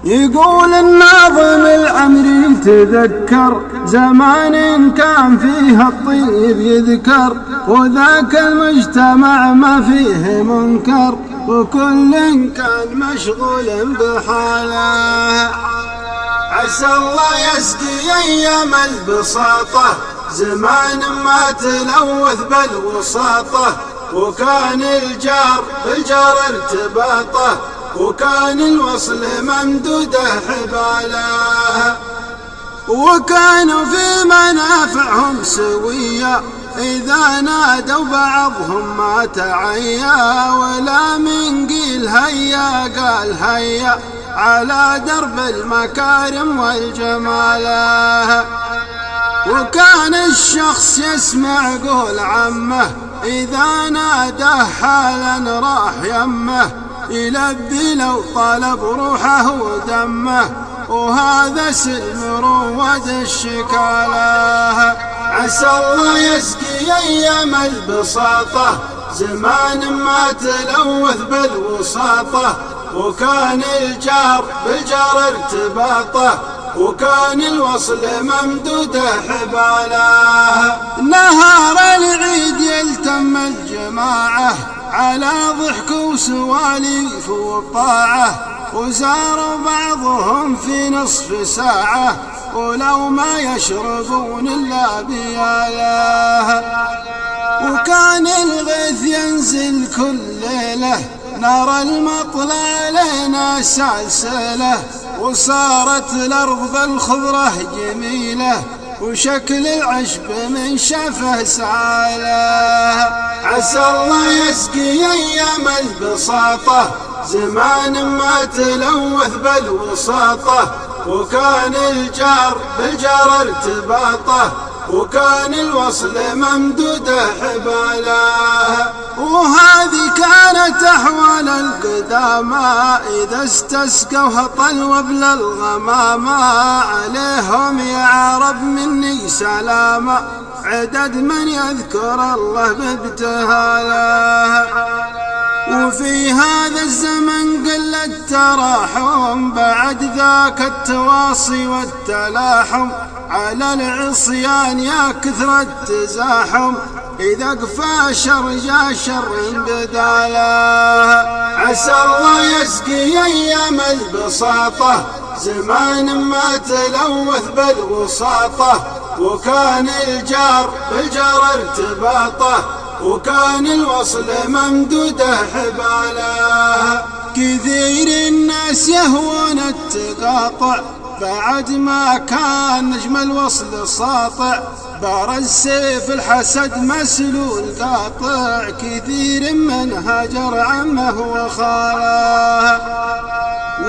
يقول الناظم العمري تذكر زمان كان فيه الطيب يذكر، وذاك المجتمع ما فيه منكر، وكل كان مشغول بحاله. عسى الله يسقي أيام البساطة زمان ما تلوث بالوساطة، وكان الجار بالجار ارتباطه، وكان الوصل ممدوده حباله، وكانوا في منافعهم سوية إذا نادوا بعضهم ما تعيا، ولا من قيل هيا قال هيا على درب المكارم والجماله. وكان الشخص يسمع قول عمه إذا ناداه حالا راح يمه، يلبي لو طلب روحه ودمه، وهذا سلم رواد الشكاله. عسى الله يسقي أيام البساطة زمان ما تلوث بالوساطة، وكان الجار بالجار ارتباطه، وكان الوصل ممدوده حباله. نهار العيد يلتم الجماعة على ضحك وسواليف وطاعة، وزاروا بعضهم في نصف ساعة ولو ما يشربون إلا بياله. وكان الغيث ينزل كل ليلة نرى المطلع لنا سلسلة، وصارت الأرض بالخضرة جميلة، وشكل العشب من شفه ساله. عسى الله يسقي أيام البساطة زمان ما تلوث بالوساطة، وكان الجار بالجار ارتباطه، وكان الوصل ممدوده حباله. وهذه كانت أحوال القدامى إذا استسقوا هطل وبل الغمامى، عليهم يا عرب مني سلامة عدد من يذكر الله بابتهاله. وفي هذا الزمن قل التراحم بعد ذاك التواصي والتلاحم، على العصيان يا كثر التزاحم إذا قفى شر جا شر بداله. عسى الله يسقي أيام البساطة زمان ما تلوث بالوساطة، وكان الجار بالجار ارتباطه، وكان الوصل ممدوده حباله. كثير الناس يهوون التقاطع بعد ما كان نجم الوصل ساطع، بارز سيف الحسد مسلول قاطع، كثير من هجر عمه وخاله.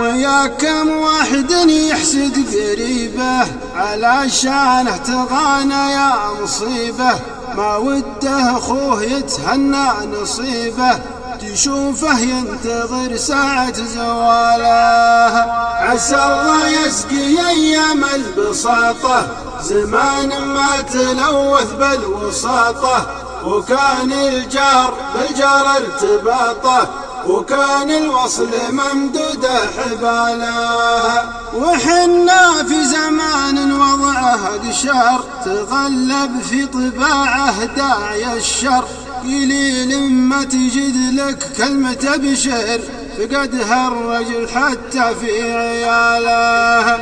ويا كم واحد يحسد قريبه على شانه تغانى يا مصيبه، ما وده اخوه يتهنى نصيبه، تشوفه ينتظر ساعة زواله. عسى الله يسقي أيام البساطة زمان ما تلوث بالوساطة، وكان الجار بالجار ارتباطه، وكان الوصل ممدوده حباله. وحنا في زمان وضعه قشر تغلب في طباعه داعي الشر، قليل ما تجد لك كلمة بشر فقدها الرجل حتى في عياله.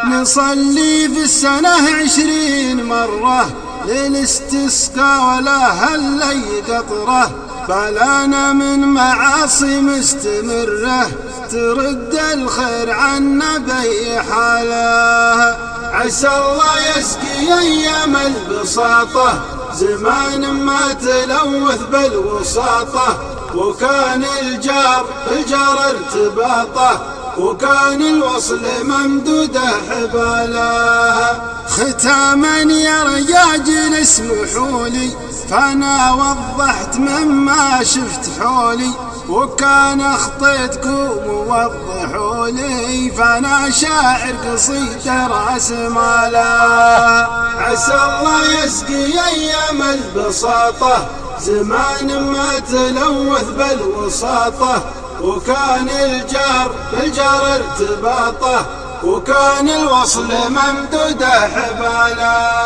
نصلي في السنة 20 مرة للاستسقاء ولا هلي قطره، بلانا من معاصي مستمرة ترد الخير عنا بأي حاله. عسى الله يسقي أيام البساطة زمان ما تلوث بالوساطة، وكان الجار بالجار ارتباطه، وكان الوصل ممدوده حباله. ختاما يا رجاجل اسمحوا لي فأنا وضحت مما شفت حولي، وكان اخطيتكم ووضحوا لي فأنا شاعر قصيد راس ماله. عسى الله يسقي أيام البساطة زمان ما تلوث بالوساطة، وكان الجار بالجار ارتباطه، وكان الوصل ممدوده حباله.